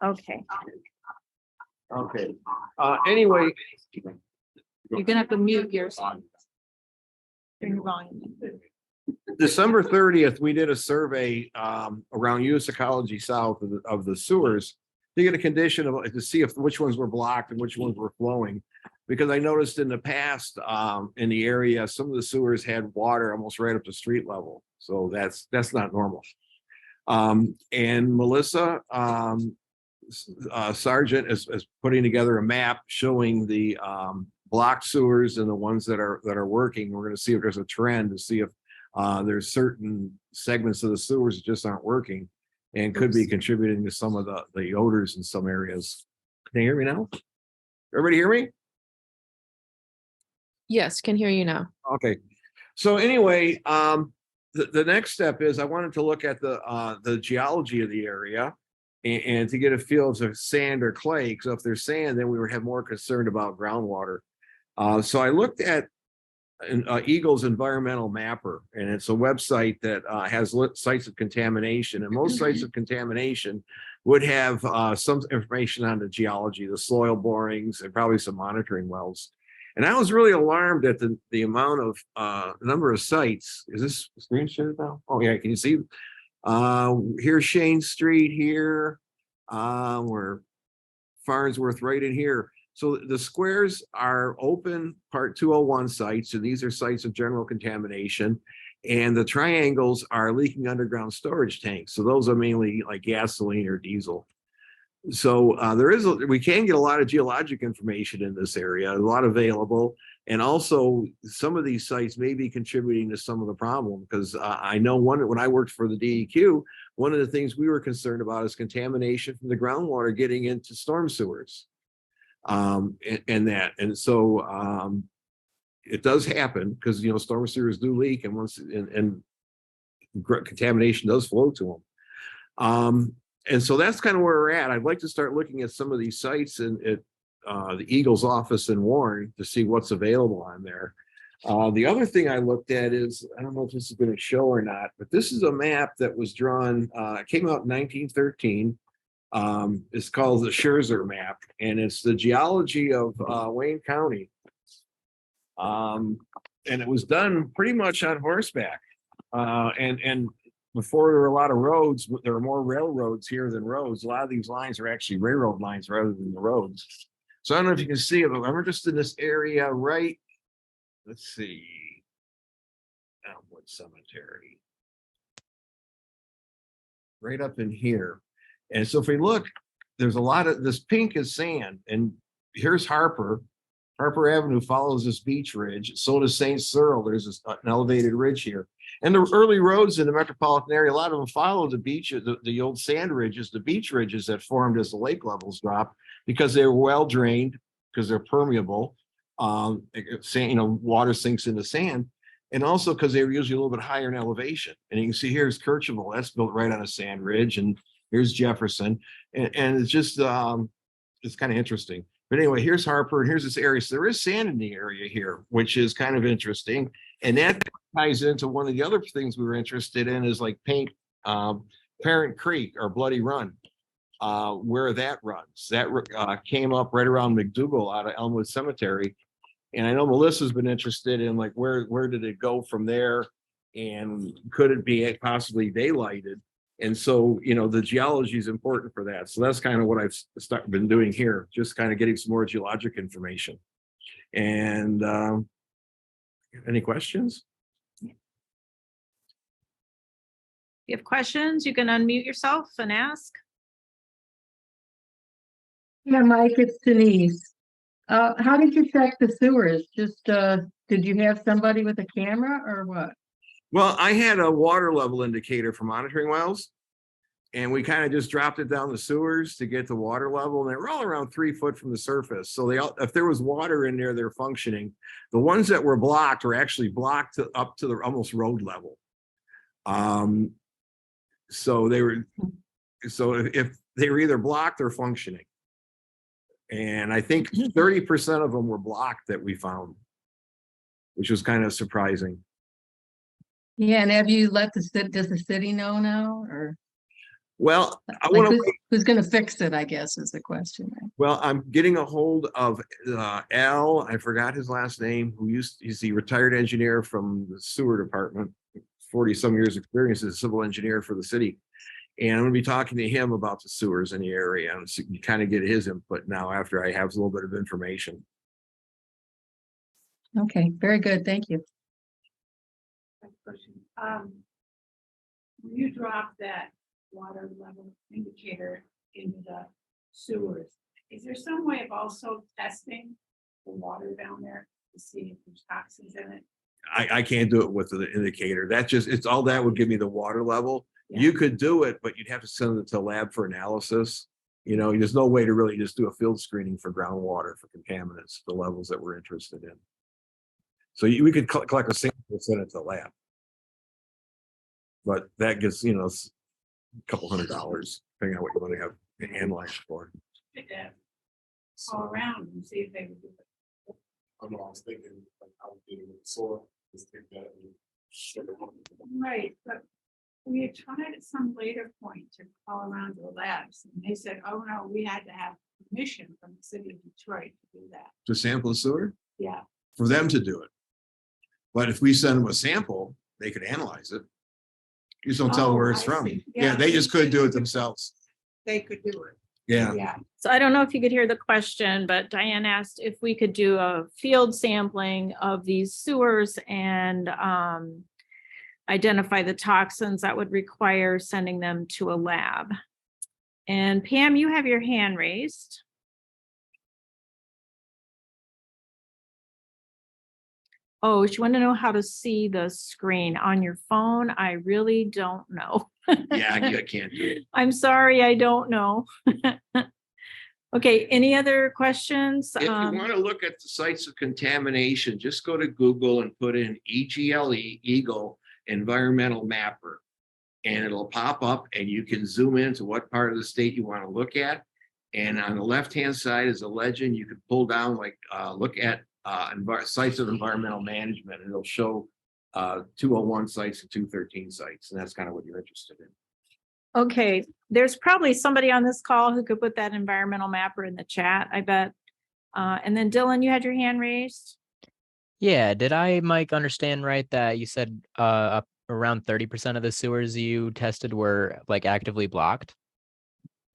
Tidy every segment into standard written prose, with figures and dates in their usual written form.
Okay. Okay. Anyway, You're gonna have to mute yourself. Turn your volume. December 30th, we did a survey around US Ecology South of the sewers to get a condition of to see if which ones were blocked and which ones were flowing. Because I noticed in the past in the area, some of the sewers had water almost right up to street level. So that's not normal. And Melissa Sargent is putting together a map showing the blocked sewers and the ones that are working. We're going to see if there's a trend to see if there's certain segments of the sewers that just aren't working and could be contributing to some of the odors in some areas. Can you hear me now? Everybody hear me? Yes, can hear you now. Okay. So anyway, the next step is I wanted to look at the geology of the area and to get a feel of sand or clay. Because if there's sand, then we would have more concern about groundwater. So I looked at Eagle's environmental mapper, and it's a website that has sites of contamination, and most sites of contamination would have some information on the geology, the soil borings, and probably some monitoring wells. And I was really alarmed at the amount of number of sites. Is this screen shared now? Oh yeah, can you see? Here's Shane Street here. We're Farnsworth right in here. So the squares are open Part 201 sites, and these are sites of general contamination. And the triangles are leaking underground storage tanks. So those are mainly like gasoline or diesel. So we can get a lot of geologic information in this area, a lot available. And also some of these sites may be contributing to some of the problem, because I know when I worked for the DEQ, one of the things we were concerned about is contamination from the groundwater getting into storm sewers. And so it does happen because storm sewers do leak, and contamination does flow to them. And so that's kind of where we're at. I'd like to start looking at some of these sites at the Eagle's office in Warren to see what's available on there. The other thing I looked at is, I don't know if this is going to show or not, but this is a map that was drawn, it came out in 1913. It's called the Scherzer map, and it's the geology of Wayne County. And it was done pretty much on horseback. And before there were a lot of roads, there were more railroads here than roads. A lot of these lines are actually railroad lines rather than the roads. So I don't know if you can see it, but I'm just in this area, right? Let's see. Elmwood Cemetery. Right up in here. And so if we look, there's a lot of this pink is sand, and here's Harper. Harper Avenue follows this beach ridge. So does St. Cyril. There's an elevated ridge here. And the early roads in the metropolitan area, a lot of them follow the beach, the old sand ridges, the beach ridges that formed as the lake levels dropped, because they were well drained, because they're permeable. Water sinks into sand, and also because they were usually a little bit higher in elevation. And you can see here's Kirchner, that's built right on a sand ridge, and here's Jefferson, and it's just it's kind of interesting. But anyway, here's Harper, and here's this area. So there is sand in the area here, which is kind of interesting. And that ties into one of the other things we were interested in, is like Parent Creek or Bloody Run, where that runs. That came up right around McDougal out of Elmwood Cemetery. And I know Melissa's been interested in like where did it go from there, and could it be possibly daylighted? And so, the geology is important for that. So that's kind of what I've been doing here, just kind of getting some more geologic information. And any questions? If you have questions, you can unmute yourself and ask. Yeah, Mike, it's Denise. How did you check the sewers? Just did you have somebody with a camera or what? Well, I had a water level indicator for monitoring wells, and we kind of just dropped it down the sewers to get the water level, and they were all around 3 foot from the surface. So if there was water in there, they're functioning. The ones that were blocked were actually blocked up to the almost road level. So if they were either blocked or functioning. And I think 30% of them were blocked that we found, which was kind of surprising. Yeah, and have you let does the city know now, or? Well, I Like, want to, who's gonna fix it, I guess, is the question. well, I'm getting a hold of Al, I forgot his last name, he's the retired engineer from the sewer department, 40-some years experience as a civil engineer for the city. And I'm gonna be talking to him about the sewers in the area and so you kind of get his input now after I have a little bit of information. Okay, very good, thank you. Question. When you drop that water level indicator into the sewers, is there some way of also testing the water down there to see if there's toxins in it? I can't do it with the indicator. That just, it's all that would give me the water level. Yeah. You could do it, but you'd have to send it to a lab for analysis. You know, there's no way to really just do a field screening for groundwater for contaminants, the levels that we're interested in. So we could collect a sample and send it to the lab. But that gets, you know, a couple $100, depending on what you want to have analyzed for. All around and see if they would do it. I know, I was thinking, like, I was dealing with soil, just take that and shut it on. Right, but we had tried at some later point to call around to the labs and they said, oh no, we had to have permission from the city of Detroit to do that. To sample the sewer, Yeah, for them to do it. But if we send them a sample, they could analyze it. You just don't tell them where it's I from. see. Yeah, they just couldn't do it themselves. they could do it. Yeah. Yeah, So I don't know if you could hear the question, but Diane asked if we could do a field sampling of these sewers and identify the toxins that would require sending them to a lab. And Pam, you have your hand raised. Oh, she wanted to know how to see the screen on your phone. I really don't know. Yeah, I can't do it. I'm sorry, I don't know. Okay, any other questions? If you want to look at the sites of contamination, just go to Google and put in EGLE, Eagle Environmental Mapper. And it'll pop up and you can zoom into what part of the state you want to look at. And on the left-hand side is a legend. You can pull down, like, look at sites of environmental management, and it'll show 201 sites and 213 sites. And that's kind of what you're interested in. Okay, there's probably somebody on this call who could put that environmental mapper in the chat, I bet. And then Dylan, you had your hand raised. Yeah, did I, Mike, understand right that you said around 30% of the sewers you tested were like actively blocked?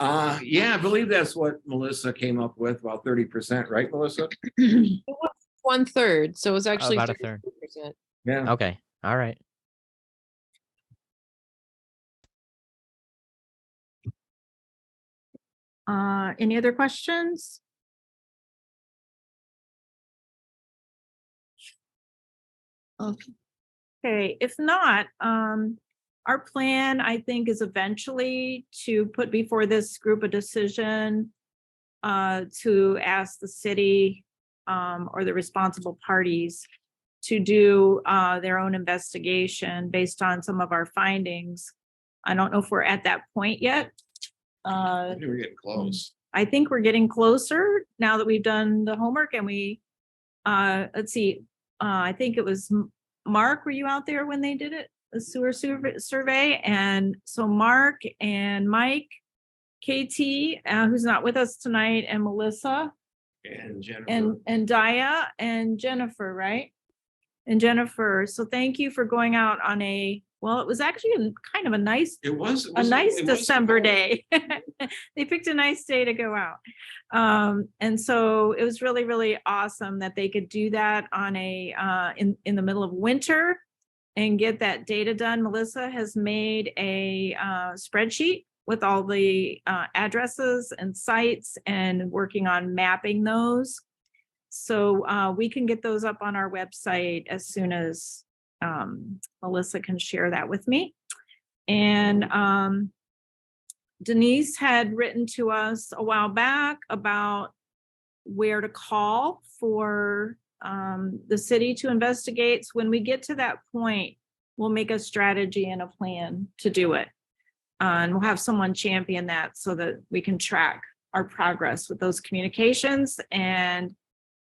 Yeah, I believe that's what Melissa came up with, about 30%, right, Melissa? 1/3, so it was actually About a third. 32%. Yeah. Okay, all right. Any other questions? Okay, if not, our plan, I think, is eventually to put before this group a decision to ask the city or the responsible parties to do their own investigation based on some of our findings. I don't know if we're at that point yet. I think we're getting close. I think we're getting closer now that we've done the homework and we, let's see, I think it was Mark, were you out there when they did it? The sewer survey? And so Mark and Mike, KT, who's not with us tonight, and Melissa And Jennifer. and Daya and Jennifer, right? And Jennifer, so thank you for going out on well, it was actually kind of a nice It was December day. They picked a nice day to go out. And so it was really, really awesome that they could do that on in the middle of winter and get that data done. Melissa has made a spreadsheet with all the addresses and sites and working on mapping those. So we can get those up on our website as soon as Melissa can share that with me. And Denise had written to us a while back about where to call for the city to investigate. So when we get to that point, we'll make a strategy and a plan to do it. And we'll have someone champion that so that we can track our progress with those communications. And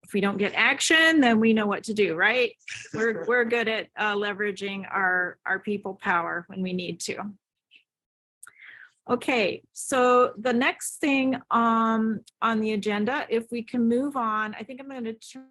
if we don't get action, then we know what to do, right? We're good at leveraging our people power when we need to. Okay, so the next thing on the agenda, if we can move on, I think I'm going to turn